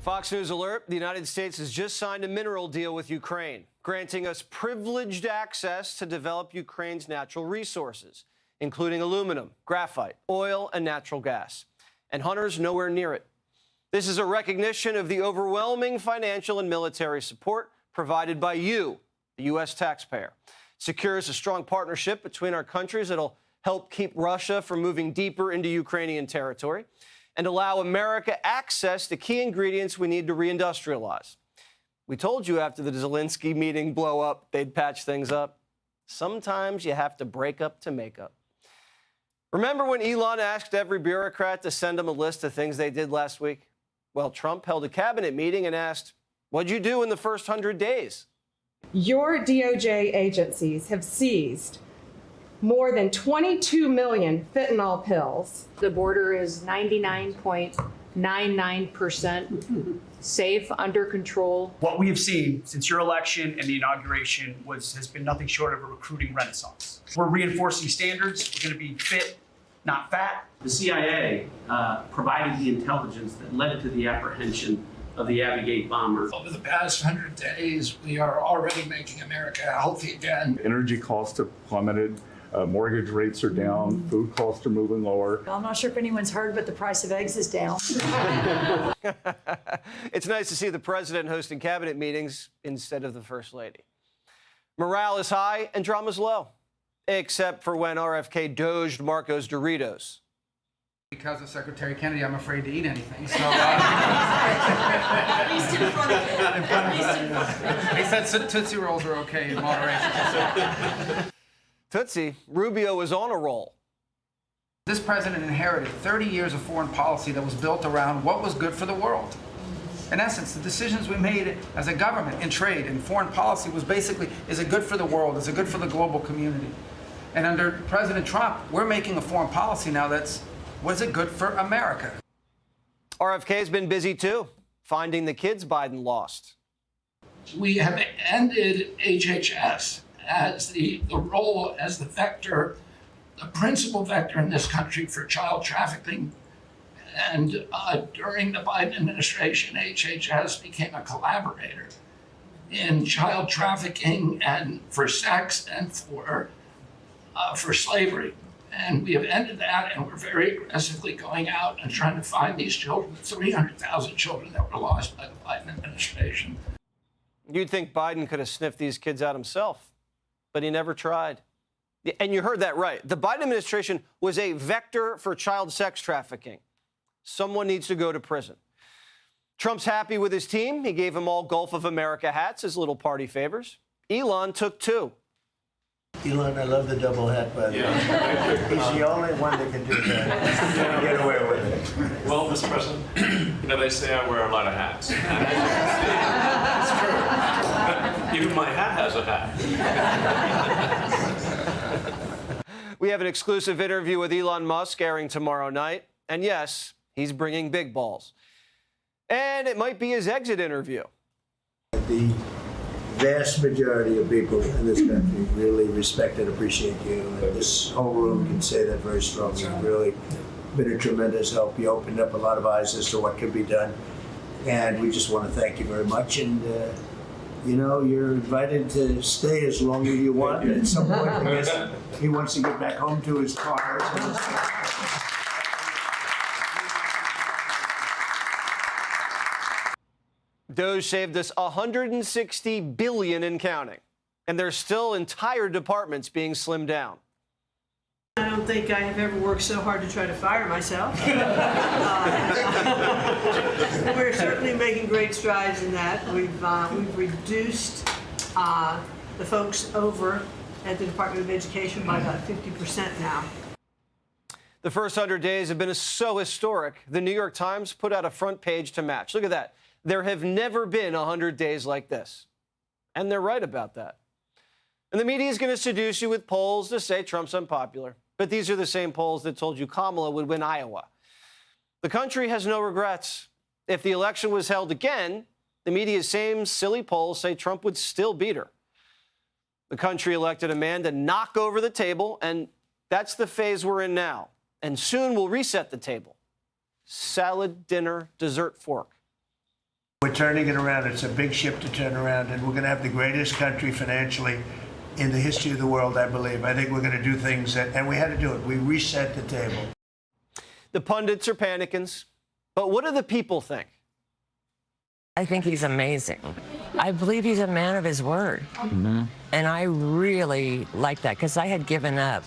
Fox News alert, the United States has just signed a mineral deal with Ukraine, granting us privileged access to develop Ukraine's natural resources, including aluminum, graphite, oil, and natural gas. And Hunter's nowhere near it. This is a recognition of the overwhelming financial and military support provided by you, the U.S. taxpayer. It secures a strong partnership between our countries that'll help keep Russia from moving deeper into Ukrainian territory and allow America access to key ingredients we need to reindustrialize. We told you after the Zelensky meeting blow up, they'd patch things up. Sometimes you have to break up to make up. Remember when Elon asked every bureaucrat to send him a list of things they did last week? Well, Trump held a cabinet meeting and asked, what'd you do in the first 100 days? Your DOJ agencies have seized more than 22 million fentanyl pills. The border is 99.99% safe, under control. What we have seen since your election and the inauguration has been nothing short of a recruiting renaissance. We're reinforcing standards. We're going to be fit, not fat. The CIA provided the intelligence that led to the apprehension of the Abbey Gate bomber. Over the past 100 days, we are already making America healthy again. Energy costs have plummeted. Mortgage rates are down. Food costs are moving lower. I'm not sure if anyone's heard, but the price of eggs is down. It's nice to see the president hosting cabinet meetings instead of the first lady. Morale is high and drama's low, except for when RFK doged Marco's Doritos. Because of Secretary Kennedy, I'm afraid to eat anything. So, At least in front of him. he said Tootsie Rolls are okay in moderation. Tootsie, Rubio was on a roll. This president inherited 30 years of foreign policy that was built around what was good for the world. In essence, the decisions we made as a government in trade and foreign policy was basically, is it good for the world? Is it good for the global community? And under President Trump, we're making a foreign policy now that's, was it good for America? RFK's been busy, too, finding the kids Biden lost. We have ended HHS as the role as the vector, the principal vector in this country for child trafficking. And during the Biden administration, HHS became a collaborator in child trafficking and for sex and for slavery. And we have ended that, and we're very aggressively going out and trying to find these children, 300,000 children that were lost by the Biden administration. You'd think Biden could have sniffed these kids out himself, but he never tried. And you heard that right. The Biden administration was a vector for child sex trafficking. Someone needs to go to prison. Trump's happy with his team. He gave them all Gulf of America hats as little party favors. Elon took 2. Elon, I love the double hat, by the way. He's the only one that can do that. Get away with it. Well, Mr. President, they say I wear a lot of hats. It's true. Even my hat has a hat. We have an exclusive interview with Elon Musk airing tomorrow night. And yes, he's bringing big balls. And it might be his exit interview. The vast majority of people in this country really respect and appreciate you. And this whole room can say that very strongly. You've really been a tremendous help. You opened up a lot of eyes as to what could be done. And we just want to thank you very much. And, you know, you're invited to stay as long as you want. And at some point, I guess he wants to get back home to his car. Doge saved us $160 billion and counting. And there's still entire departments being slimmed down. I don't think I have ever worked so hard to try to fire myself. We're certainly making great strides in that. We've reduced the folks over at the Department of Education by about 50% now. The first 100 days have been so historic, the New York Times put out a front page to match. Look at that. There have never been 100 days like this. And they're right about that. And the media is going to seduce you with polls to say Trump's unpopular. But these are the same polls that told you Kamala would win Iowa. The country has no regrets. If the election was held again, the media's same silly polls say Trump would still beat her. The country elected a man to knock over the table, and that's the phase we're in now. And soon we'll reset the table. Salad, dinner, dessert fork. We're turning it around. It's a big ship to turn around, and we're going to have the greatest country financially in the history of the world, I believe. I think we're going to do things and we had to do it. We reset the table. The pundits are panicking, but what do the people think? I think he's amazing. I believe he's a man of his word. Mm-hmm. And I really like that because I had given up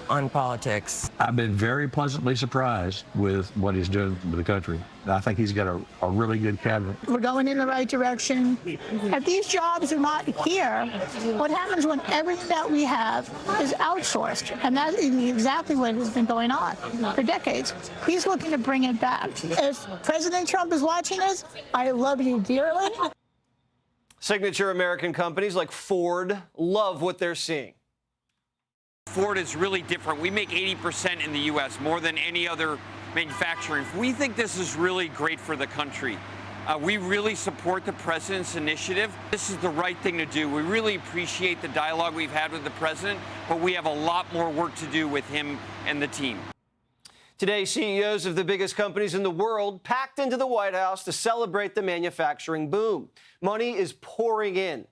on politics. I've been very pleasantly surprised with what he's doing with the country. I think he's got a really good cabinet. We're going in the right direction. If these jobs are not here, what happens when everything that we have is outsourced? And that is exactly what has been going on for decades. He's looking to bring it back. If President Trump is watching this, I love you dearly. Signature American companies like Ford love what they're seeing. Ford is really different. We make 80% in the U.S., more than any other manufacturing. We think this is really great for the country. We really support the president's initiative. This is the right thing to do. We really appreciate the dialogue we've had with the president, but we have a lot more work to do with him and the team. Today, CEOs of the biggest companies in the world packed into the White House to celebrate the manufacturing boom. Money is pouring in.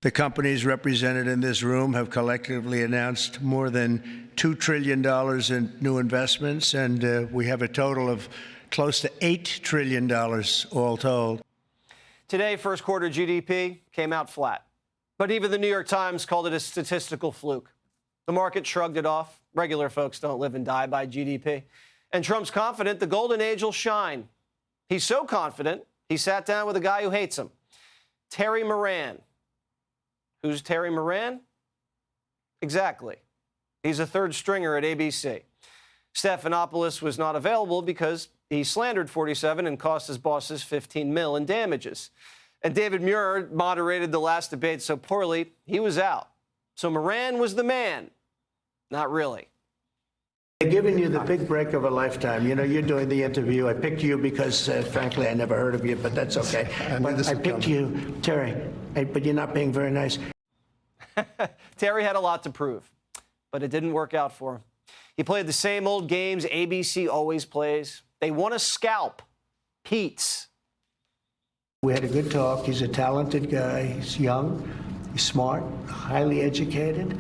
The companies represented in this room have collectively announced more than $2 trillion in new investments, and we have a total of close to $8 trillion all told. Today, first quarter GDP came out flat, but even the New York Times called it a statistical fluke. The market shrugged it off. Regular folks don't live and die by GDP. And Trump's confident the golden age will shine. He's so confident, he sat down with a guy who hates him, Terry Moran. Who's Terry Moran? Exactly. He's a third stringer at ABC. Stephanopoulos was not available because he slandered 47 and cost his bosses $15 million in damages. And David Muir moderated the last debate so poorly, he was out. So Moran was the man. Not really. They're giving you the big break of a lifetime. You know, you're doing the interview. I picked you because, frankly, I never heard of you, but that's okay. I picked you, Terry, but you're not being very nice. Terry had a lot to prove, but it didn't work out for him. He played the same old games ABC always plays. They want to scalp Pete's. We had a good talk. He's a talented guy. He's young, he's smart, highly educated.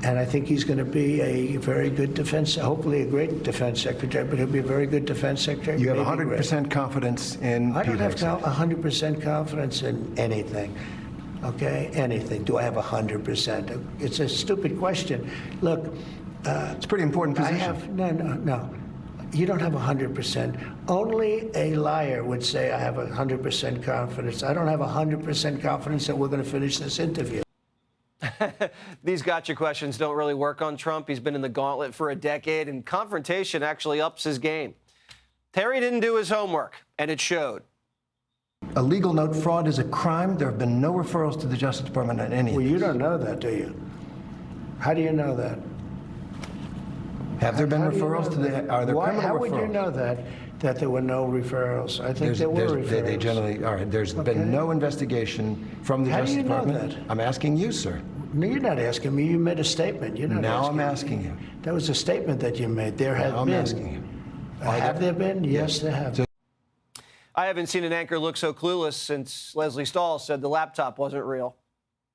And I think he's going to be a very good defense, hopefully a great defense secretary, but he'll be a very good defense secretary. You have 100% confidence in I don't Pete have 100% confidence in anything, okay? Anything. Do I have 100%? It's a stupid question. Look. It's a pretty important position. No. You don't have 100%. Only a liar would say I have 100% confidence. I don't have 100% confidence that we're going to finish this interview. These gotcha questions don't really work on Trump. He's been in the gauntlet for a decade, and confrontation actually ups his game. Terry didn't do his homework, and it showed. A legal note fraud is a crime. There have been no referrals to the Justice Department on any of Well, these. you don't know that, do you? How do you know that? Have there been referrals to the, are there criminal referrals? How would you know that there were no referrals? I think there were referrals. They generally are. There's been no investigation from the Justice Department. How do you know that? I'm asking you, sir. No, you're not asking me. You made a statement. You're not now asking I'm asking you. That was a statement that you made. There have been. I'm asking you. Have there been? Yes, there have. I haven't seen an anchor look so clueless since Leslie Stahl said the laptop wasn't real.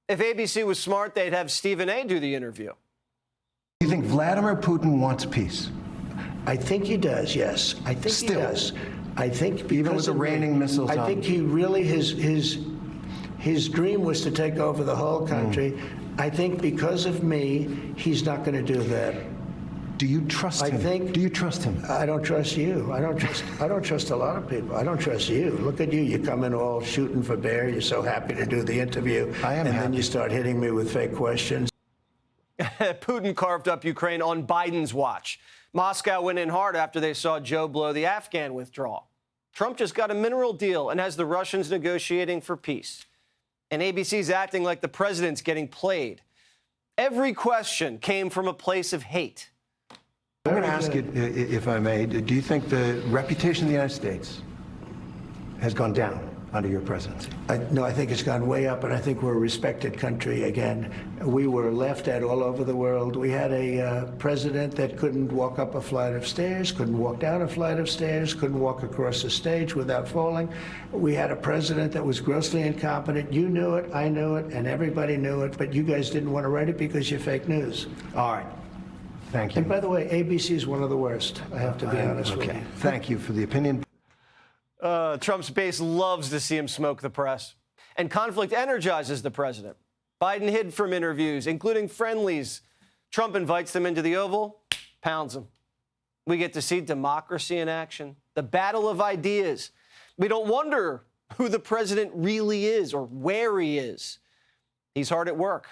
If ABC was smart, they'd have Stephen A. do the interview. You think Vladimir Putin wants peace? I think he does, yes. I think he does. I think even with the raining missiles I think he really, his dream was to take over the whole country. I think because of me, he's not going to do that. Do you trust him? Do you trust him? I don't trust you. I don't trust a lot of people. I don't trust you. Look at you. You come in all shooting for bear. You're so happy to do the interview. I am and happy. Then you start hitting me with fake questions. Putin carved up Ukraine on Biden's watch. Moscow went in hard after they saw Joe blow the Afghan withdrawal. Trump just got a mineral deal and has the Russians negotiating for peace. And ABC's acting like the president's getting played. Every question came from a place of hate. I'm going to ask you, if I may, do you think the reputation of the United States has gone down under your presidency? No, I think it's gone way up, and I think we're a respected country again. We were laughed at all over the world. We had a president that couldn't walk up a flight of stairs, couldn't walk down a flight of stairs, couldn't walk across a stage without falling. We had a president that was grossly incompetent. You knew it, I knew it, and everybody knew it, but you guys didn't want to write it because you're fake news. All right. Thank you. And by the way, ABC is one of the worst, I have to be honest with you. Thank you for the opinion. Trump's base loves to see him smoke the press. And conflict energizes the president. Biden hid from interviews, including friendlies. Trump invites them into the Oval, pounds them. We get to see democracy in action, the battle of ideas. We don't wonder who the president really is or where he is. He's hard at work,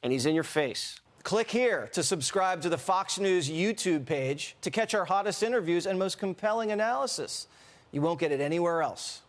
and he's in your face. Click here to subscribe to the Fox News YouTube page to catch our hottest interviews and most compelling analysis. You won't get it anywhere else.